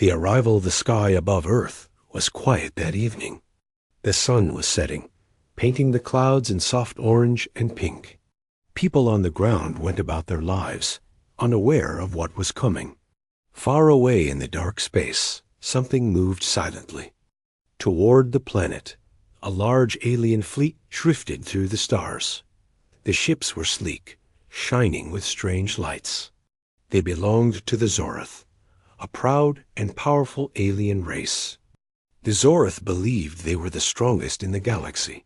The arrival of the sky above Earth was quiet that evening. The sun was setting, painting the clouds in soft orange and pink. People on the ground went about their lives, unaware of what was coming. Far away in the dark space, something moved silently. Toward the planet, a large alien fleet drifted through the stars. The ships were sleek, shining with strange lights. They belonged to the Zoroth, a proud and powerful alien race. The Zoroth believed they were the strongest in the galaxy.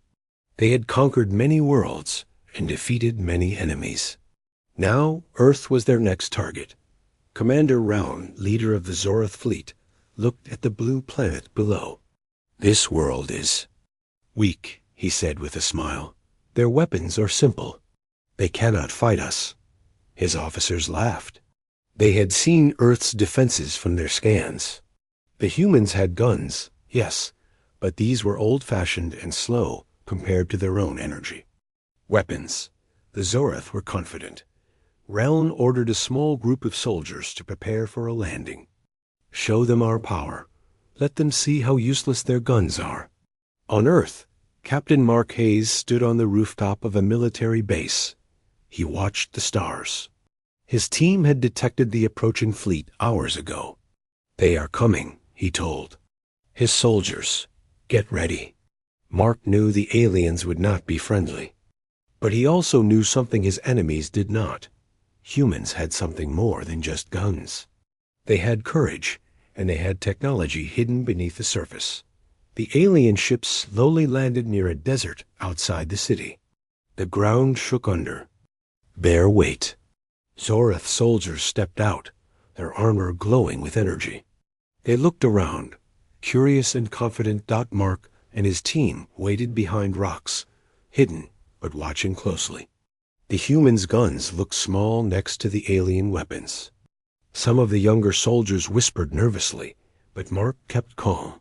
They had conquered many worlds and defeated many enemies. Now Earth was their next target. Commander Round, leader of the Zoroth fleet, looked at the blue planet below. "This world is weak," he said with a smile. "Their weapons are simple. They cannot fight us." His officers laughed. They had seen Earth's defenses from their scans. The humans had guns, yes, but these were old-fashioned and slow compared to their own energy. Weapons. The Zoroth were confident. Reln ordered a small group of soldiers to prepare for a landing. "Show them our power. Let them see how useless their guns are." On Earth, Captain Mark Hayes stood on the rooftop of a military base. He watched the stars. His team had detected the approaching fleet hours ago. "They are coming," he told his soldiers. "Get ready." Mark knew the aliens would not be friendly. But he also knew something his enemies did not. Humans had something more than just guns. They had courage, and they had technology hidden beneath the surface. The alien ships slowly landed near a desert outside the city. The ground shook under. Bear weight. Zoroth soldiers stepped out, their armor glowing with energy. They looked around. Curious and confident, Mark and his team waited behind rocks, hidden but watching closely. The humans' guns looked small next to the alien weapons. Some of the younger soldiers whispered nervously, but Mark kept calm.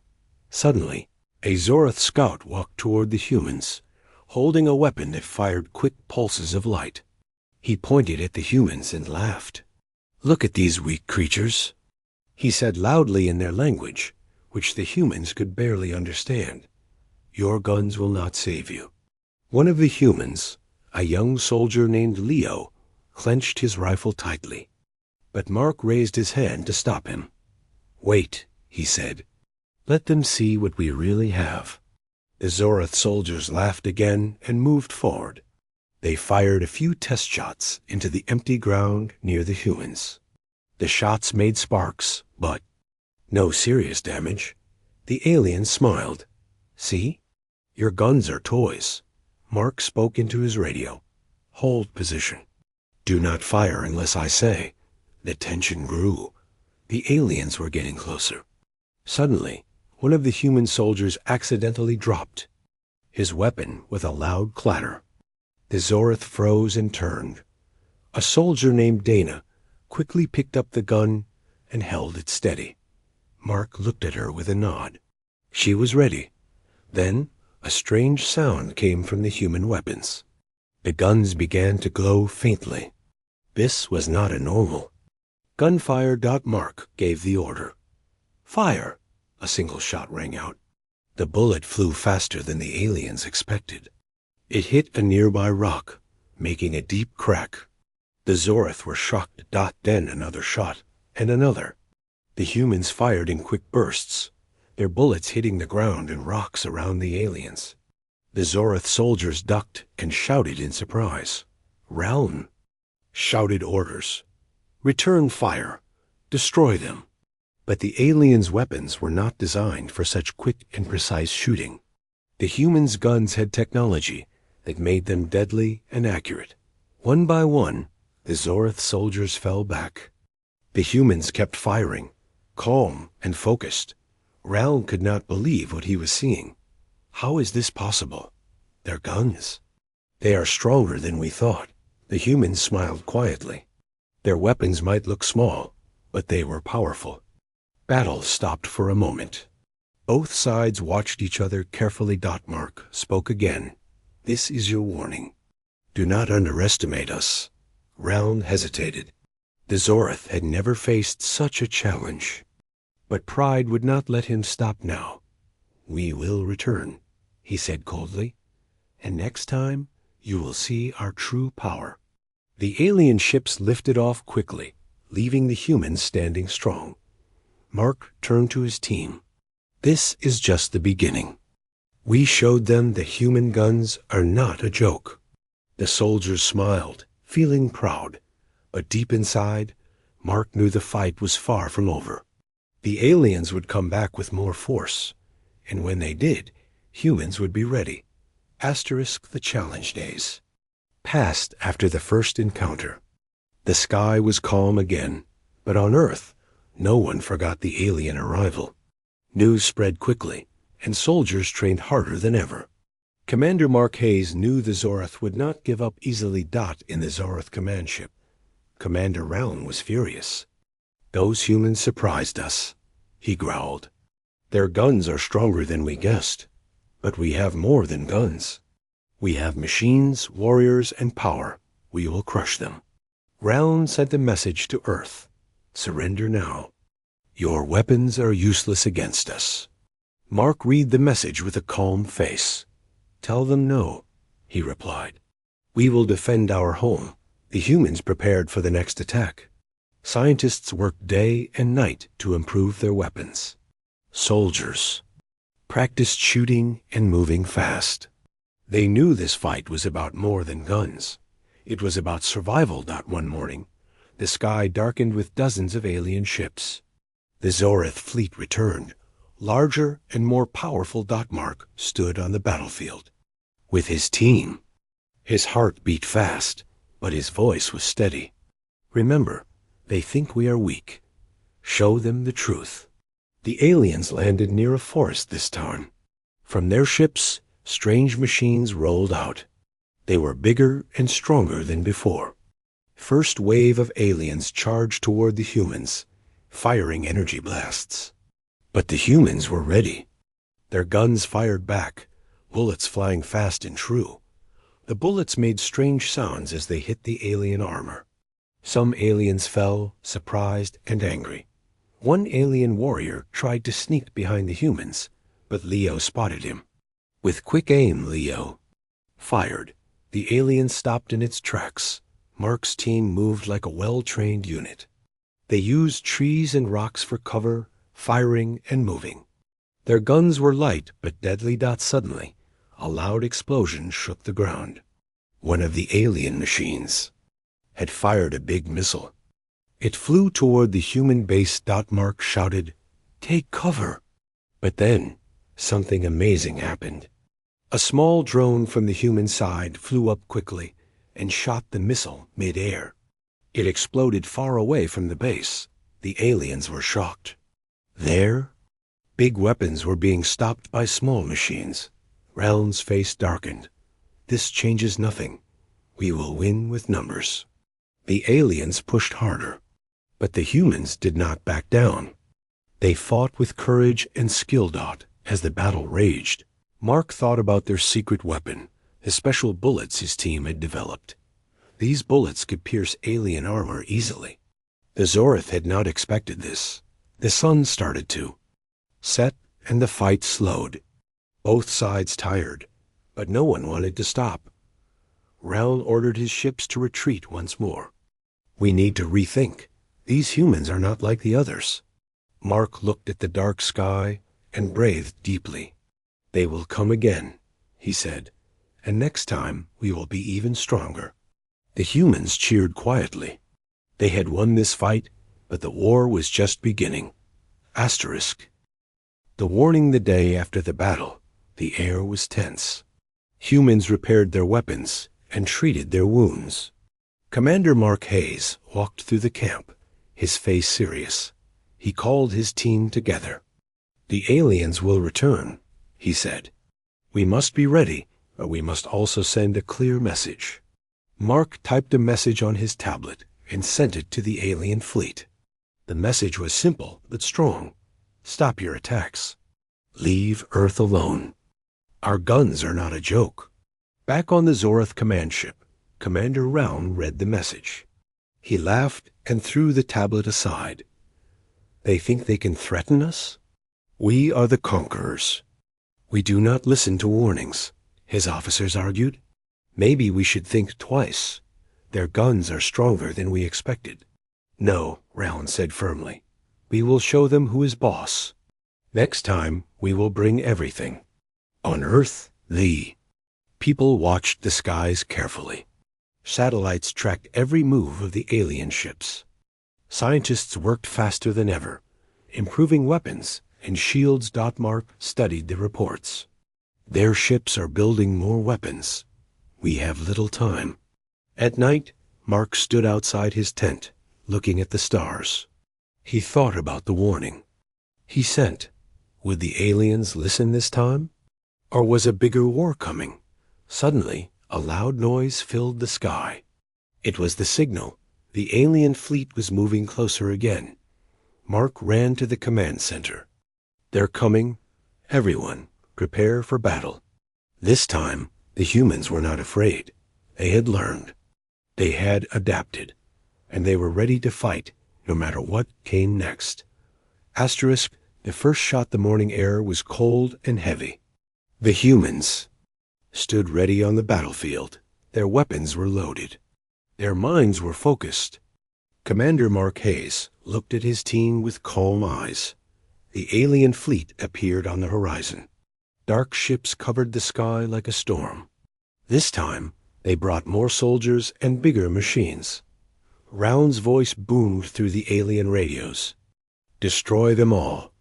Suddenly, a Zoroth scout walked toward the humans, holding a weapon that fired quick pulses of light. He pointed at the humans and laughed. "Look at these weak creatures," he said loudly in their language, which the humans could barely understand. "Your guns will not save you." One of the humans, a young soldier named Leo, clenched his rifle tightly. But Mark raised his hand to stop him. "Wait," he said. "Let them see what we really have." The Zoroth soldiers laughed again and moved forward. They fired a few test shots into the empty ground near the humans. The shots made sparks, but no serious damage. The aliens smiled. "See? Your guns are toys." Mark spoke into his radio. "Hold position. Do not fire unless I say." The tension grew. The aliens were getting closer. Suddenly, one of the human soldiers accidentally dropped his weapon with a loud clatter. The Zoroth froze and turned. A soldier named Dana quickly picked up the gun and held it steady. Mark looked at her with a nod. She was ready. Then a strange sound came from the human weapons. The guns began to glow faintly. This was not a normal. "Gunfire." Mark gave the order. "Fire!" A single shot rang out. The bullet flew faster than the aliens expected. It hit a nearby rock, making a deep crack. The Zoroth were shocked. Then another shot, and another. The humans fired in quick bursts, their bullets hitting the ground and rocks around the aliens. The Zoroth soldiers ducked and shouted in surprise. Reln shouted orders. "Return fire! Destroy them!" But the aliens' weapons were not designed for such quick and precise shooting. The humans' guns had technology that made them deadly and accurate. One by one, the Zoroth soldiers fell back. The humans kept firing, calm and focused. Reln could not believe what he was seeing. "How is this possible? Their guns. They are stronger than we thought." The humans smiled quietly. Their weapons might look small, but they were powerful. Battle stopped for a moment. Both sides watched each other carefully. Mark spoke again. "This is your warning. Do not underestimate us." Reln hesitated. The Zoroth had never faced such a challenge. But pride would not let him stop now. "We will return," he said coldly, "and next time you will see our true power." The alien ships lifted off quickly, leaving the humans standing strong. Mark turned to his team. "This is just the beginning. We showed them that human guns are not a joke." The soldiers smiled, feeling proud, but deep inside, Mark knew the fight was far from over. The aliens would come back with more force, and when they did, humans would be ready. Asterisk the challenge days passed after the first encounter. The sky was calm again, but on Earth, no one forgot the alien arrival. News spread quickly, and soldiers trained harder than ever. Commander Mark Hayes knew the Zorath would not give up easily. In the Zorath command ship, Commander Round was furious. "Those humans surprised us," he growled. "Their guns are stronger than we guessed, but we have more than guns. We have machines, warriors, and power. We will crush them." Round sent a message to Earth. "Surrender now. Your weapons are useless against us." Mark read the message with a calm face. "Tell them no," he replied. "We will defend our home." The humans prepared for the next attack. Scientists worked day and night to improve their weapons. Soldiers practiced shooting and moving fast. They knew this fight was about more than guns. It was about survival. One morning, the sky darkened with dozens of alien ships. The Zorath fleet returned. Larger and more powerful. Mark stood on the battlefield with his team. His heart beat fast, but his voice was steady. "Remember, they think we are weak. Show them the truth." The aliens landed near a forest this time. From their ships, strange machines rolled out. They were bigger and stronger than before. First wave of aliens charged toward the humans, firing energy blasts. But the humans were ready. Their guns fired back, bullets flying fast and true. The bullets made strange sounds as they hit the alien armor. Some aliens fell, surprised and angry. One alien warrior tried to sneak behind the humans, but Leo spotted him. With quick aim, Leo fired. The alien stopped in its tracks. Mark's team moved like a well-trained unit. They used trees and rocks for cover, firing and moving. Their guns were light but deadly. Suddenly, a loud explosion shook the ground. One of the alien machines had fired a big missile. It flew toward the human base. Mark shouted, "Take cover!" But then, something amazing happened. A small drone from the human side flew up quickly and shot the missile mid-air. It exploded far away from the base. The aliens were shocked. There, big weapons were being stopped by small machines. Round's face darkened. "This changes nothing. We will win with numbers." The aliens pushed harder, but the humans did not back down. They fought with courage and skill. As the battle raged, Mark thought about their secret weapon, the special bullets his team had developed. These bullets could pierce alien armor easily. The Zorath had not expected this. The sun started to set, and the fight slowed. Both sides tired, but no one wanted to stop. Round ordered his ships to retreat once more. "We need to rethink. These humans are not like the others." Mark looked at the dark sky and breathed deeply. "They will come again," he said, "and next time we will be even stronger." The humans cheered quietly. They had won this fight, but the war was just beginning. Asterisk. The warning: the day after the battle, the air was tense. Humans repaired their weapons and treated their wounds. Commander Mark Hayes walked through the camp, his face serious. He called his team together. "The aliens will return," he said. "We must be ready, but we must also send a clear message." Mark typed a message on his tablet and sent it to the alien fleet. The message was simple but strong. "Stop your attacks. Leave Earth alone. Our guns are not a joke." Back on the Zorath command ship, Commander Round read the message. He laughed and threw the tablet aside. They think they can threaten us? We are the conquerors. We do not listen to warnings, his officers argued. Maybe we should think twice. Their guns are stronger than we expected. No, Round said firmly. We will show them who is boss. Next time, we will bring everything. On Earth, the people watched the skies carefully. Satellites tracked every move of the alien ships. Scientists worked faster than ever, improving weapons, and shields. Mark studied the reports. Their ships are building more weapons. We have little time. At night, Mark stood outside his tent, looking at the stars. He thought about the warning he sent. Would the aliens listen this time? Or was a bigger war coming? Suddenly, a loud noise filled the sky. It was the signal. The alien fleet was moving closer again. Mark ran to the command center. They're coming. Everyone, prepare for battle. This time, the humans were not afraid. They had learned. They had adapted. And they were ready to fight, no matter what came next. Asterisk, the first shot the morning air was cold and heavy. The humans stood ready on the battlefield. Their weapons were loaded. Their minds were focused. Commander Mark Hayes looked at his team with calm eyes. The alien fleet appeared on the horizon. Dark ships covered the sky like a storm. This time, they brought more soldiers and bigger machines. Round's voice boomed through the alien radios. Destroy them all.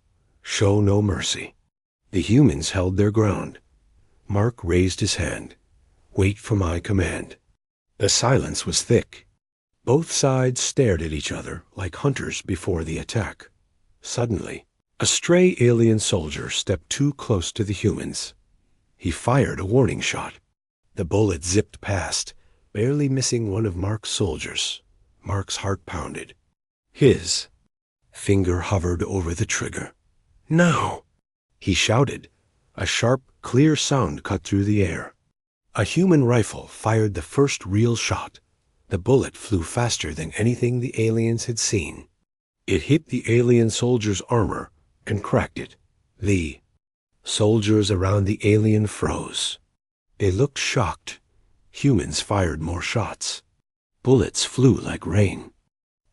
Show no mercy. The humans held their ground. Mark raised his hand. Wait for my command. The silence was thick. Both sides stared at each other like hunters before the attack. Suddenly, a stray alien soldier stepped too close to the humans. He fired a warning shot. The bullet zipped past, barely missing one of Mark's soldiers. Mark's heart pounded. His finger hovered over the trigger. Now, he shouted. A sharp, clear sound cut through the air. A human rifle fired the first real shot. The bullet flew faster than anything the aliens had seen. It hit the alien soldier's armor and cracked it. The soldiers around the alien froze. They looked shocked. Humans fired more shots. Bullets flew like rain.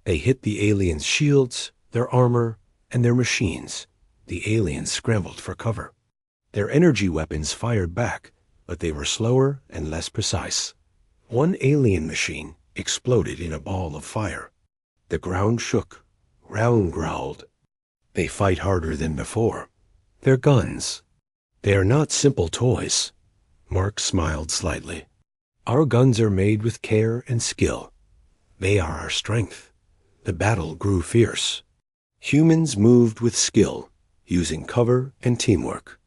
They hit the aliens' shields, their armor, and their machines. The aliens scrambled for cover. Their energy weapons fired back, but they were slower and less precise. One alien machine exploded in a ball of fire. The ground shook. Round growled. They fight harder than before. They're guns. They are not simple toys. Mark smiled slightly. Our guns are made with care and skill. They are our strength. The battle grew fierce. Humans moved with skill, using cover and teamwork.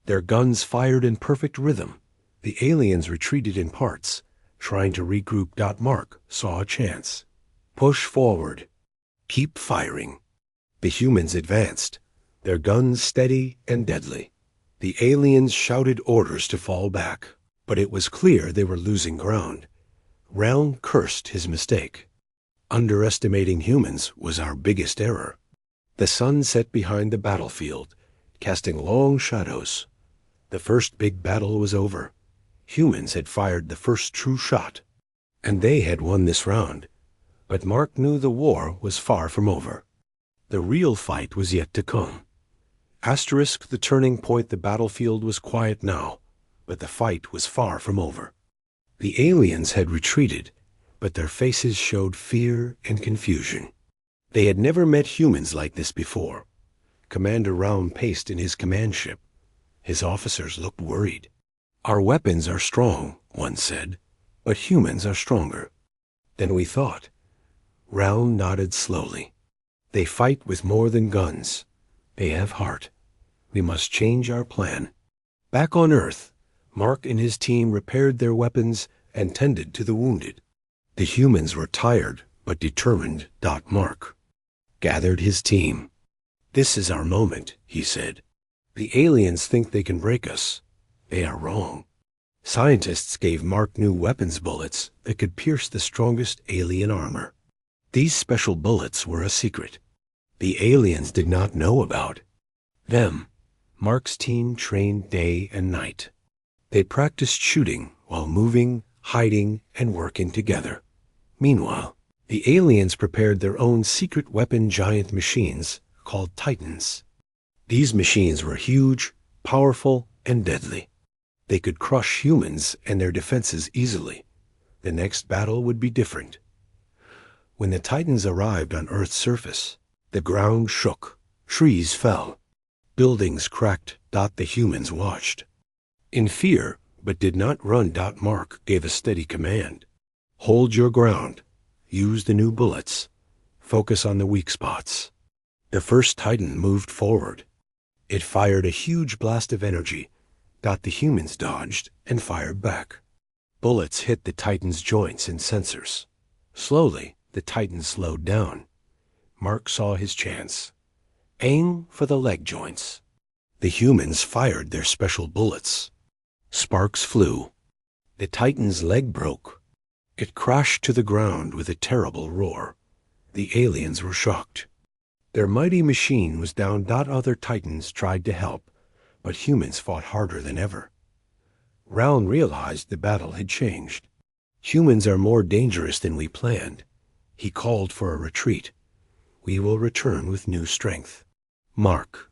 Their guns fired in perfect rhythm. The aliens retreated in parts, trying to regroup. Mark saw a chance. Push forward. Keep firing. The humans advanced, their guns steady and deadly. The aliens shouted orders to fall back, but it was clear they were losing ground. Round cursed his mistake. Underestimating humans was our biggest error. The sun set behind the battlefield, casting long shadows. The first big battle was over. Humans had fired the first true shot, and they had won this round. But Mark knew the war was far from over. The real fight was yet to come. Asterisk, the turning point. The battlefield was quiet now, but the fight was far from over. The aliens had retreated, but their faces showed fear and confusion. They had never met humans like this before. Commander Round paced in his command ship. His officers looked worried. Our weapons are strong, one said, but humans are stronger than we thought. Round nodded slowly. They fight with more than guns. They have heart. We must change our plan. Back on Earth, Mark and his team repaired their weapons and tended to the wounded. The humans were tired but determined. Mark gathered his team. This is our moment, he said. The aliens think they can break us. They are wrong. Scientists gave Mark new weapons bullets that could pierce the strongest alien armor. These special bullets were a secret. the aliens did not know about. Them, Mark's team trained day and night. They practiced shooting while moving, hiding, and working together. Meanwhile, the aliens prepared their own secret weapon giant machines called Titans. These machines were huge, powerful, and deadly. They could crush humans and their defenses easily. The next battle would be different. When the Titans arrived on Earth's surface, the ground shook, trees fell, buildings cracked. The humans watched. In fear, but did not run. Mark gave a steady command. Hold your ground. Use the new bullets. Focus on the weak spots. The first Titan moved forward. It fired a huge blast of energy. The humans dodged and fired back. Bullets hit the Titan's joints and sensors. Slowly, the Titan slowed down. Mark saw his chance. Aim for the leg joints. The humans fired their special bullets. Sparks flew. The Titan's leg broke. It crashed to the ground with a terrible roar. The aliens were shocked. Their mighty machine was down. Other Titans tried to help, but humans fought harder than ever. Round realized the battle had changed. Humans are more dangerous than we planned. He called for a retreat. We will return with new strength. Mark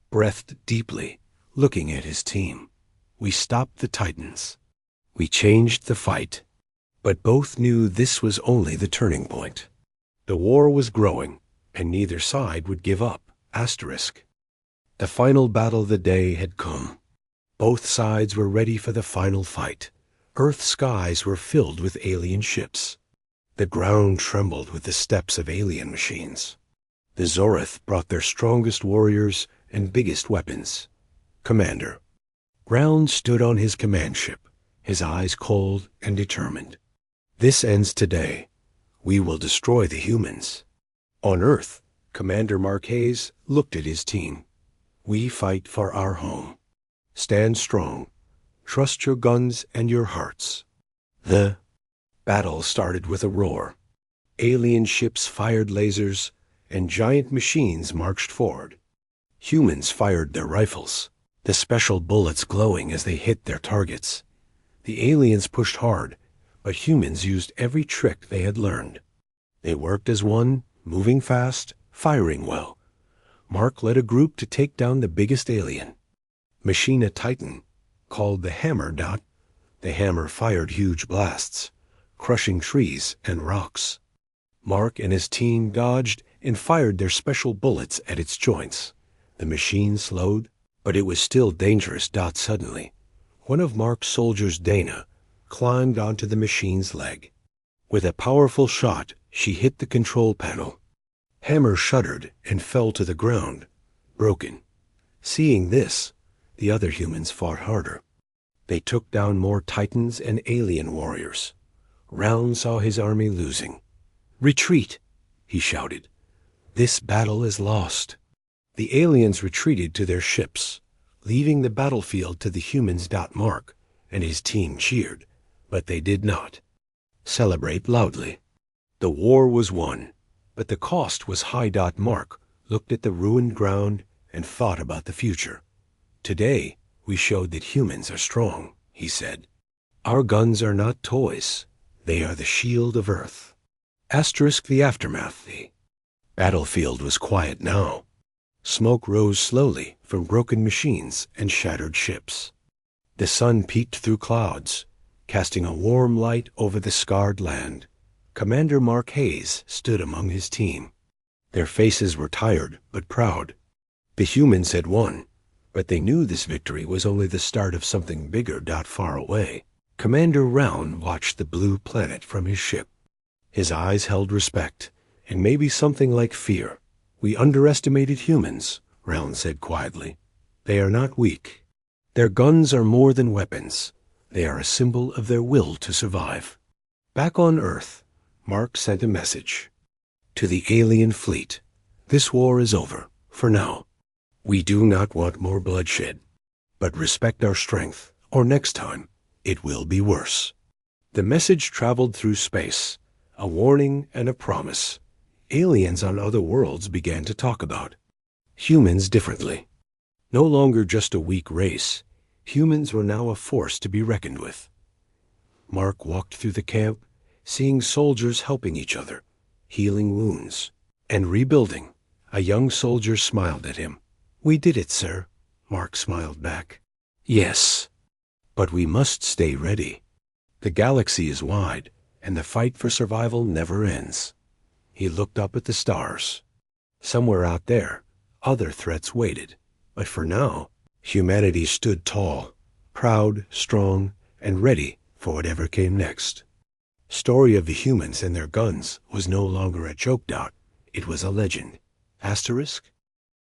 breathed deeply, looking at his team. We stopped the Titans. We changed the fight. But both knew this was only the turning point. The war was growing, and neither side would give up. The final battle of the day had come. Both sides were ready for the final fight. Earth's skies were filled with alien ships. The ground trembled with the steps of alien machines. The Zorith brought their strongest warriors and biggest weapons. Commander. Round stood on his command ship, his eyes cold and determined. This ends today. We will destroy the humans. On Earth, Commander Mark Hayes looked at his team. We fight for our home. Stand strong. Trust your guns and your hearts. The battle started with a roar. Alien ships fired lasers, and giant machines marched forward. Humans fired their rifles, the special bullets glowing as they hit their targets. The aliens pushed hard, but humans used every trick they had learned. They worked as one, moving fast, firing well. Mark led a group to take down the biggest alien. Machina Titan, called the Hammer. The hammer fired huge blasts, crushing trees and rocks. Mark and his team dodged and fired their special bullets at its joints. The machine slowed, but it was still dangerous. Suddenly, one of Mark's soldiers, Dana, climbed onto the machine's leg. With a powerful shot, she hit the control panel. Hammer shuddered and fell to the ground, broken. Seeing this, the other humans fought harder. They took down more Titans and alien warriors. Round saw his army losing. "Retreat!" he shouted. "This battle is lost." The aliens retreated to their ships, leaving the battlefield to the humans. Mark and his team cheered, but they did not celebrate loudly. The war was won, but the cost was high. Mark looked at the ruined ground and thought about the future. "Today, we showed that humans are strong," he said. "Our guns are not toys. They are the shield of Earth." The aftermath. The battlefield was quiet now. Smoke rose slowly from broken machines and shattered ships. The sun peeked through clouds, casting a warm light over the scarred land. Commander Mark Hayes stood among his team. Their faces were tired but proud. The humans had won, but they knew this victory was only the start of something bigger. Far away, Commander Round watched the blue planet from his ship. His eyes held respect, and maybe something like fear. "We underestimated humans," Round said quietly. "They are not weak. Their guns are more than weapons. They are a symbol of their will to survive." Back on Earth, Mark sent a message. "To the alien fleet, this war is over, for now. We do not want more bloodshed, but respect our strength, or next time, it will be worse." The message traveled through space, a warning and a promise. aliens on other worlds began to talk about humans differently. No longer just a weak race, humans were now a force to be reckoned with. Mark walked through the camp, seeing soldiers helping each other, healing wounds, and rebuilding. A young soldier smiled at him. "We did it, sir," Mark smiled back. "Yes, but we must stay ready. The galaxy is wide, and the fight for survival never ends." He looked up at the stars. Somewhere out there, other threats waited. But for now, humanity stood tall, proud, strong, and ready for whatever came next. Story of the humans and their guns was no longer a joke dot. It was a legend. Asterisk,